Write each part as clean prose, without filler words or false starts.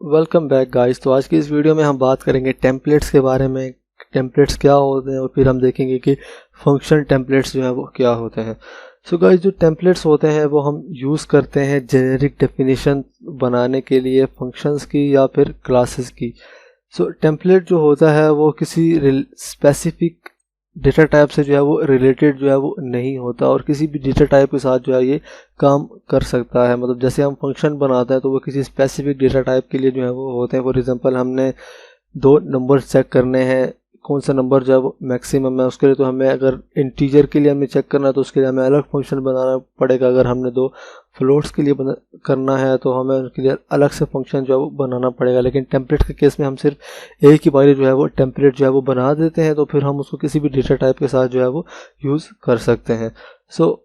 Welcome back guys. तो आज की इस वीडियो में हम बात करेंगे टेम्पलेट्स के बारे में। टेम्पलेट्स क्या होते हैं और फिर हम देखेंगे कि फंक्शन टेम्पलेट्स जो है वो क्या होते हैं। सो गाइस, जो टेम्पलेट्स होते हैं वो हम यूज़ करते हैं जेनेरिक डेफिनेशन बनाने के लिए फंक्शंस की या फिर क्लासेस की। सो टेम्पलेट जो होता है वो किसी स्पेसिफिक डेटा टाइप से जो है वो रिलेटेड जो है वो नहीं होता और किसी भी डेटा टाइप के साथ जो है ये काम कर सकता है। मतलब जैसे हम फंक्शन बनाते हैं तो वो किसी स्पेसिफिक डेटा टाइप के लिए जो है वो होते हैं। फॉर एग्जांपल, हमने दो नंबर चेक करने हैं, कौन सा नंबर जो है वो मैक्सिमम है, उसके लिए तो हमें अगर इंटीजर के लिए हमें चेक करना है तो उसके लिए हमें अलग फंक्शन बनाना पड़ेगा। अगर हमने दो फ्लोट्स के लिए करना है तो हमें उसके लिए अलग से फंक्शन जो है वो बनाना पड़ेगा। लेकिन टेम्पलेट के केस में हम सिर्फ एक ही बारी जो है वो टेम्पलेट जो है वो बना देते हैं, तो फिर हम उसको किसी भी डेटा टाइप के साथ जो है वो यूज़ कर सकते हैं। सो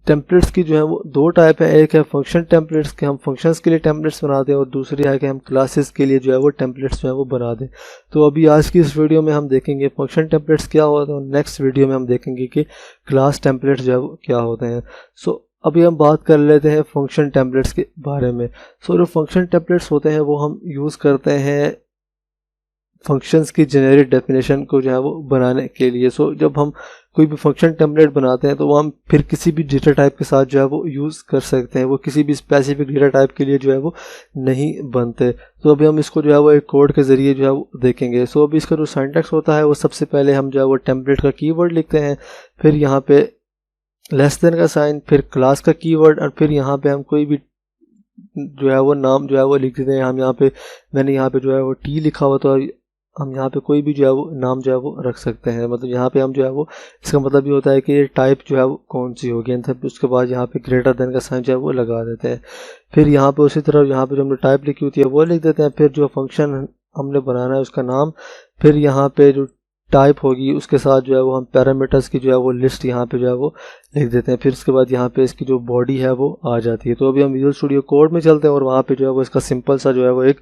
टेम्पलेट्स की जो है वो दो टाइप है। एक है फंक्शन टेम्पलेट्स के हम फंक्शंस के लिए टेम्पलेट्स बनाते हैं और दूसरी है कि हम क्लासेस के लिए जो है वो टेम्पलेट्स जो है वो बना दें। तो अभी आज की इस वीडियो में हम देखेंगे फंक्शन टेम्पलेट्स क्या होता है और नेक्स्ट वीडियो में हम देखेंगे कि क्लास टेम्पलेट्स जो है वो क्या होते हैं। सो अभी हम बात कर लेते हैं फंक्शन टेम्पलेट्स के बारे में। सो जो फंक्शन टेम्पलेट्स होते हैं वो हम यूज़ करते हैं फंक्शंस की जेनेरिक डेफिनेशन को जो है वो बनाने के लिए। सो जब हम कोई भी फंक्शन टेम्पलेट बनाते हैं तो वो हम फिर किसी भी डेटा टाइप के साथ जो है वो यूज़ कर सकते हैं। वो किसी भी स्पेसिफिक डेटा टाइप के लिए जो है वो नहीं बनते। तो अभी हम इसको जो है वो एक कोड के ज़रिए जो है वो देखेंगे। सो अभी इसका जो सिंटैक्स होता है वो सबसे पहले हम जो है वो टेम्पलेट का कीवर्ड लिखते हैं, फिर यहाँ पे लेस देन का साइन, फिर क्लास का कीवर्ड और फिर यहाँ पे हम कोई भी जो है वो नाम जो है वो लिख देते हैं। हम यहाँ पे मैंने यहाँ पे जो है वो टी लिखा हुआ, तो हम यहाँ पे कोई भी जो है वो नाम जो है वो रख सकते हैं। मतलब यहाँ पे हम जो है वो इसका मतलब ये होता है कि ये टाइप जो है वो कौन सी होगी। फिर उसके बाद यहाँ पे ग्रेटर देन का साइन जो है वो लगा देते हैं। फिर यहाँ पे उसी तरह यहाँ पे जो हमने टाइप लिखी होती है वो लिख देते हैं। फिर जो फंक्शन हमने बनाना है उसका नाम, फिर यहाँ पे जो टाइप होगी उसके साथ जो है वो हम पैरामीटर्स की जो है वो लिस्ट यहाँ पे जो है वो लिख देते हैं। फिर उसके बाद यहाँ पे इसकी जो बॉडी है वो आ जाती है। तो अभी हम विजुअल स्टूडियो कोड में चलते हैं और वहाँ पे जो है वो इसका सिंपल सा जो है वो एक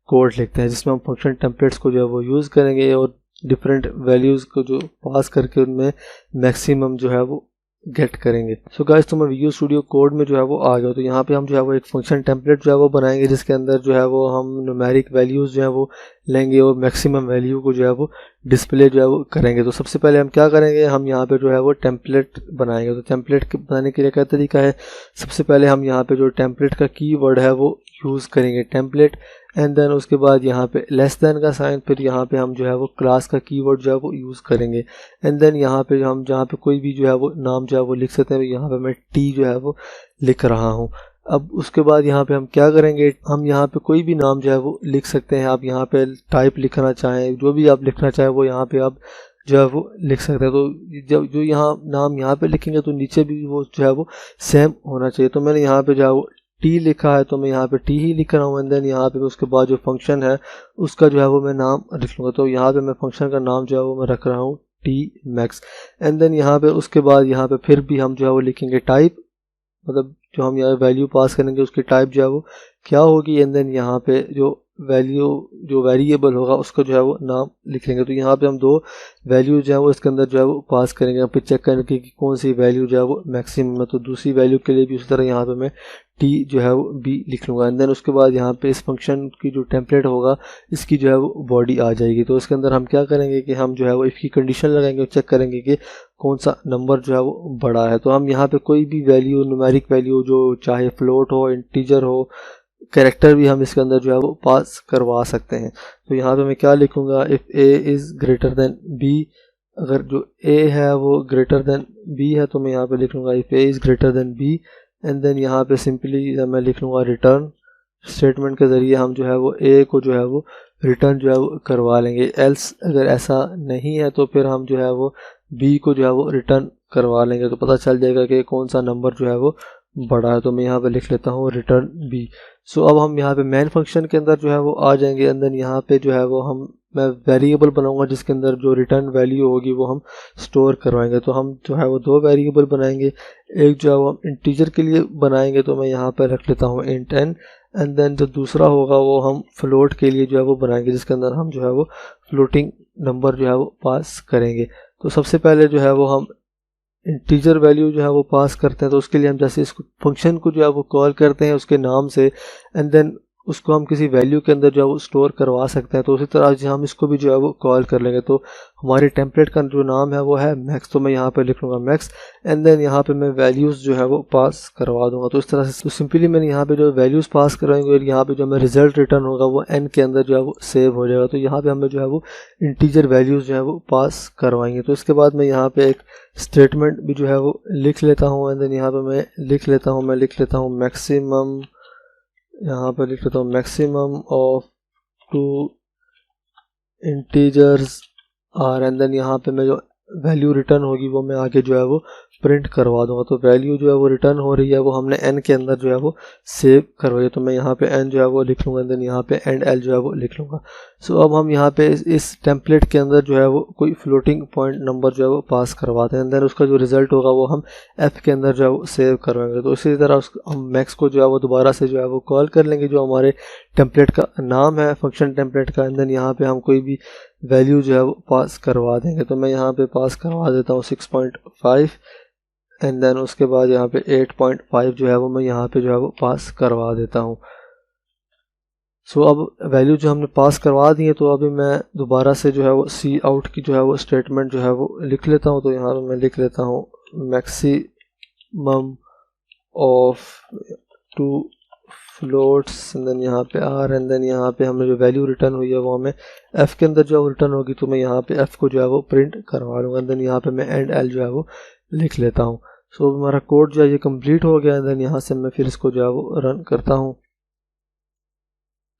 कोड लिखते हैं जिसमें हम फंक्शन टेम्पलेट्स को जो है वो यूज़ करेंगे और डिफरेंट वैल्यूज़ को जो पास करके उनमें मैक्सिमम जो है वो गेट करेंगे। सो गाइस, तो मैं विजुअल स्टूडियो कोड में जो है वो आ गया। तो यहाँ पे हम जो है वो एक फंक्शन टेम्पलेट जो है वो बनाएंगे जिसके अंदर जो है वो हम न्यूमेरिक वैल्यूज़ जो है वो लेंगे और मैक्सिमम वैल्यू को जो है वो डिस्प्ले जो है वो करेंगे। तो सबसे पहले हम क्या करेंगे, हम यहाँ पे जो है वो टेम्पलेट बनाएंगे। तो टेम्पलेट बनाने के लिए क्या तरीका है, सबसे पहले हम यहाँ पे जो टेम्पलेट का कीवर्ड है वो यूज़ करेंगे टेम्पलेट, एंड देन उसके बाद यहाँ पे लेस देन का साइन, फिर यहाँ पे हम जो है वो क्लास का कीवर्ड जो है वो यूज़ करेंगे, एंड देन यहाँ पे हम जहाँ पे कोई भी जो है वो नाम जो है वो लिख सकते हैं। यहाँ पे मैं टी जो है वो लिख रहा हूँ। अब उसके बाद यहाँ पे हम क्या करेंगे, हम यहाँ पे कोई भी नाम जो है वो लिख सकते हैं। आप यहाँ पे टाइप लिखना चाहें, जो भी आप लिखना चाहें वो यहाँ पे आप जो है वो लिख सकते हैं। तो जब जो यहाँ नाम यहाँ पे लिखेंगे तो नीचे भी वो जो है वो सेम होना चाहिए। तो मैंने यहाँ पे जो है वो टी लिखा है तो मैं यहाँ पे टी ही लिख रहा हूँ, एंड देन यहाँ पे उसके बाद जो फंक्शन है उसका जो है वो मैं नाम लिख लूँगा। तो यहाँ पे मैं फंक्शन का नाम जो है वो मैं रख रहा हूँ टी मैक्स, एंड देन यहाँ पे उसके बाद यहाँ पे फिर भी हम जो है वो लिखेंगे टाइप, मतलब जो हम यहाँ वैल्यू पास करेंगे उसकी टाइप जो है वो क्या होगी, एंड देन यहाँ पे जो वैल्यू जो वेरिएबल होगा उसका जो है वो नाम लिख लेंगे। तो यहाँ पे हम दो वैल्यू जो है वो इसके अंदर जो है वो पास करेंगे, फिर चेक करेंगे कि कौन सी वैल्यू जो है वो मैक्सिमम है। तो दूसरी वैल्यू के लिए भी उसी तरह यहाँ पे मैं टी जो है वो बी लिख लूँगा, एंड देन उसके बाद यहाँ पे इस फंक्शन की जो टेम्पलेट होगा इसकी जो है वो बॉडी आ जाएगी। तो इसके अंदर हम क्या करेंगे कि हम जो है वो इफ़ की कंडीशन लगाएंगे और चेक करेंगे कि कौन सा नंबर जो है वो बड़ा है। तो हम यहाँ पे कोई भी वैल्यू न्यूमेरिक वैल्यू जो चाहे फ्लोट हो, इंटीजर हो, कैरेक्टर भी हम इसके अंदर जो है वो पास करवा सकते हैं। तो यहाँ पे मैं क्या लिखूँगा, if A is greater than B, अगर जो ए है वो ग्रेटर देन बी है तो मैं यहाँ पे लिख लूँगा if A is greater than B, and then यहाँ पे सिंपली मैं लिख लूँगा रिटर्न स्टेटमेंट के ज़रिए हम जो है वो ए को जो है वो रिटर्न जो है वो करवा लेंगे। एल्स अगर ऐसा नहीं है तो फिर हम जो है वो बी को जो है वो रिटर्न करवा लेंगे। तो पता चल जाएगा कि कौन सा नंबर जो है वो बड़ा है। तो मैं यहाँ पे लिख लेता हूँ रिटर्न बी। सो अब हम यहाँ पे मेन फंक्शन के अंदर जो है वो आ जाएंगे, अंदर यहाँ पे जो है वो मैं वेरिएबल बनाऊंगा जिसके अंदर जो रिटर्न वैल्यू होगी वो हम स्टोर करवाएंगे। तो हम जो है वो दो वेरिएबल बनाएंगे, एक जो है वो हम इंटीजर के लिए बनाएंगे तो मैं यहाँ पे रख लेता हूँ इंट एन, एंड देन जो दूसरा होगा वो हम फ्लोट के लिए जो है वो बनाएंगे जिसके अंदर हम जो है वो फ्लोटिंग नंबर जो है वो पास करेंगे। तो सबसे पहले जो है वो हम इंटीजर वैल्यू जो है वो पास करते हैं। तो उसके लिए हम जैसे इसको फंक्शन को जो है वो कॉल करते हैं उसके नाम से, एंड देन उसको हम किसी वैल्यू के अंदर जो है वो स्टोर करवा सकते हैं। तो उसी तरह से हम इसको भी जो है वो कॉल कर लेंगे। तो हमारे टेम्पलेट का जो नाम है वो है मैक्स, तो मैं यहाँ पे लिख लूँगा मैक्स एंड देन यहाँ पे मैं वैल्यूज़ जो है वो पास करवा दूंगा। तो इस तरह से तो सिंपली मैंने यहाँ पे जो वैल्यूज़ पास कराएंगे और यहाँ पे जो हमें रिजल्ट रिटर्न होगा वो n के अंदर जो है वो सेव हो जाएगा। तो यहाँ पे हमें जो है वो इंटीजर वैल्यूज़ जो है वो पास करवाएंगे। तो इसके बाद मैं यहाँ पे एक स्टेटमेंट भी जो है वो लिख लेता हूँ एंड देन यहाँ पे मैं लिख लेता हूँ मैक्सिमम, यहाँ पर लिख लेता हूँ maximum of 2 integers are and then यहाँ पे मैं जो वैल्यू रिटर्न होगी वो मैं आगे जो है वो प्रिंट करवा दूंगा। तो वैल्यू जो है वो रिटर्न हो रही है वो हमने n के अंदर जो है वो सेव करवाई है। तो मैं यहाँ पे n जो है वो लिख लूँगा देन यहाँ पे एंड l जो है वो लिख लूँगा। सो अब हम यहाँ पे इस टेम्पलेट के अंदर जो है वो कोई फ्लोटिंग पॉइंट नंबर जो है वो पास करवाते हैं देन उसका जो रिजल्ट होगा वो हम f के अंदर जो है वो सेव करवाएंगे। तो इसी तरह हम मैक्स को जो है वो दोबारा से जो है वो कॉल कर लेंगे जो हमारे टेम्पलेट का नाम है फंक्शन टेम्पलेट का एंड देन यहाँ पे हम कोई भी वैल्यू जो है वो पास करवा देंगे। तो मैं यहाँ पे पास करवा देता हूँ 6.5 एंड देन उसके बाद यहाँ पे 8.5 जो है वो मैं यहाँ पे जो है वो पास करवा देता हूँ। सो अब वैल्यू जो हमने पास करवा दी है तो अभी मैं दोबारा से जो है वो सी आउट की जो है वो स्टेटमेंट जो है वो लिख लेता हूँ। तो यहाँ पे मैं लिख लेता हूँ maximum of 2 floats and then यहाँ पे आर एंड देन यहाँ पे हमें जो वैल्यू रिटर्न हुई है वो हमें एफ के अंदर जो है रिटर्न होगी। तो मैं यहाँ पे एफ को जो है वो प्रिंट करवा लूँगा एंड देन यहाँ पे मैं एंड एल जो है वो लिख लेता हूँ। सो हमारा कोड जो है ये कंप्लीट हो गया एंड देन यहाँ से मैं फिर इसको जो है वो रन करता हूँ।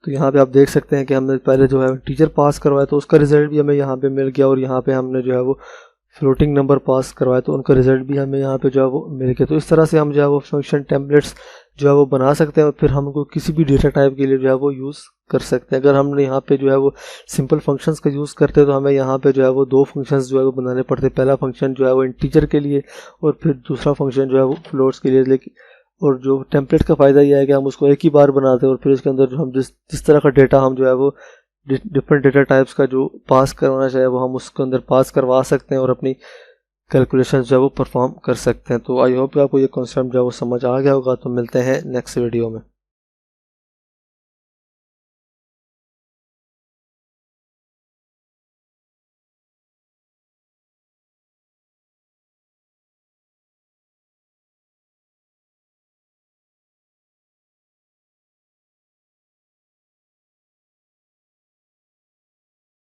तो यहाँ पे आप देख सकते हैं कि हमने पहले जो है टीचर पास करवाया तो उसका रिजल्ट भी हमें यहाँ पे मिल गया और यहाँ पे हमने जो है वो फ्लोटिंग नंबर पास करवाए तो उनका रिजल्ट भी हमें यहाँ पे जो है वो मिल गया। तो इस तरह से हम जो है वो फंक्शन टेम्पलेट्स जो है वो बना सकते हैं और फिर हमको किसी भी डेटा टाइप के लिए जो है वो यूज़ कर सकते हैं। अगर हमने यहाँ पे जो है वो सिंपल फंक्शंस का यूज़ करते हैं तो हमें यहाँ पे जो है वो 2 फंक्शंस जो है वो बनाने पड़ते हैं। पहला फंक्शन जो है वो इंटीजर के लिए और फिर दूसरा फंक्शन जो है वो फ्लोट्स के लिए। लेकिन और जो टेम्पलेट का फ़ायदा यह है कि हम उसको एक ही बार बनाते हैं और फिर इसके अंदर जो हम जिस तरह का डेटा हम जो है वो डिफरेंट डेटा टाइप्स का जो पास करवाना चाहे वो हम उसके अंदर पास करवा सकते हैं और अपनी कैलकुलेशन जो है वो परफॉर्म कर सकते हैं। तो आई होप कि आपको ये कॉन्सेप्ट जो है वो समझ आ गया होगा। तो मिलते हैं नेक्स्ट वीडियो में।